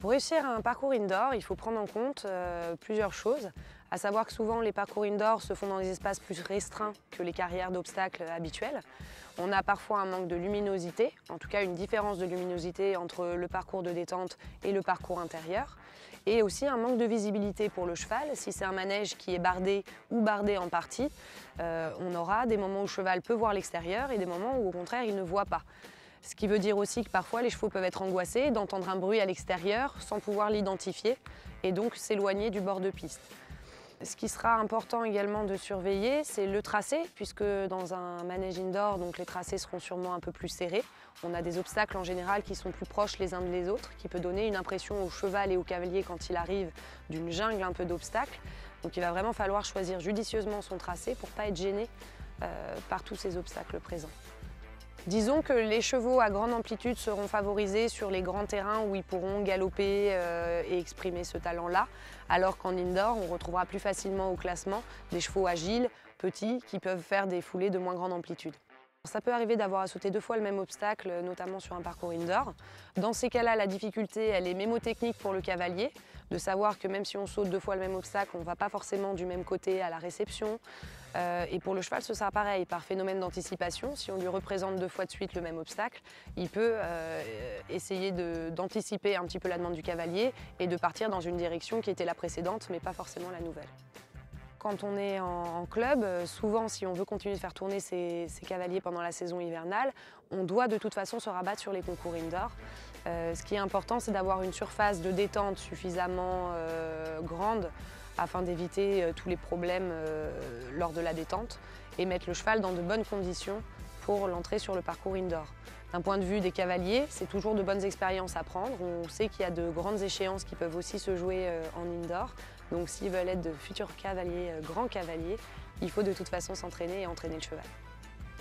Pour réussir un parcours indoor, il faut prendre en compte plusieurs choses, à savoir que souvent les parcours indoor se font dans des espaces plus restreints que les carrières d'obstacles habituelles. On a parfois un manque de luminosité, en tout cas une différence de luminosité entre le parcours de détente et le parcours intérieur, et aussi un manque de visibilité pour le cheval. Si c'est un manège qui est bardé ou bardé en partie, on aura des moments où le cheval peut voir l'extérieur et des moments où au contraire il ne voit pas. Ce qui veut dire aussi que parfois les chevaux peuvent être angoissés d'entendre un bruit à l'extérieur sans pouvoir l'identifier et donc s'éloigner du bord de piste. Ce qui sera important également de surveiller, c'est le tracé, puisque dans un manège indoor, donc les tracés seront sûrement un peu plus serrés. On a des obstacles en général qui sont plus proches les uns des autres, qui peut donner une impression au cheval et au cavalier quand il arrive d'une jungle un peu d'obstacles. Donc il va vraiment falloir choisir judicieusement son tracé pour ne pas être gêné par tous ces obstacles présents. Disons que les chevaux à grande amplitude seront favorisés sur les grands terrains où ils pourront galoper et exprimer ce talent-là, alors qu'en indoor, on retrouvera plus facilement au classement des chevaux agiles, petits, qui peuvent faire des foulées de moins grande amplitude. Ça peut arriver d'avoir à sauter 2 fois le même obstacle, notamment sur un parcours indoor. Dans ces cas-là, la difficulté, elle est mémotechnique pour le cavalier, de savoir que même si on saute 2 fois le même obstacle, on ne va pas forcément du même côté à la réception. Et pour le cheval, ce sera pareil, par phénomène d'anticipation. Si on lui représente 2 fois de suite le même obstacle, il peut essayer d'anticiper un petit peu la demande du cavalier et de partir dans une direction qui était la précédente, mais pas forcément la nouvelle. Quand on est en club, souvent si on veut continuer de faire tourner ses cavaliers pendant la saison hivernale, on doit de toute façon se rabattre sur les concours indoor. Ce qui est important, c'est d'avoir une surface de détente suffisamment grande afin d'éviter tous les problèmes lors de la détente et mettre le cheval dans de bonnes conditions pour l'entrée sur le parcours indoor. D'un point de vue des cavaliers, c'est toujours de bonnes expériences à prendre. On sait qu'il y a de grandes échéances qui peuvent aussi se jouer en indoor. Donc s'ils veulent être de futurs cavaliers, grands cavaliers, il faut de toute façon s'entraîner et entraîner le cheval.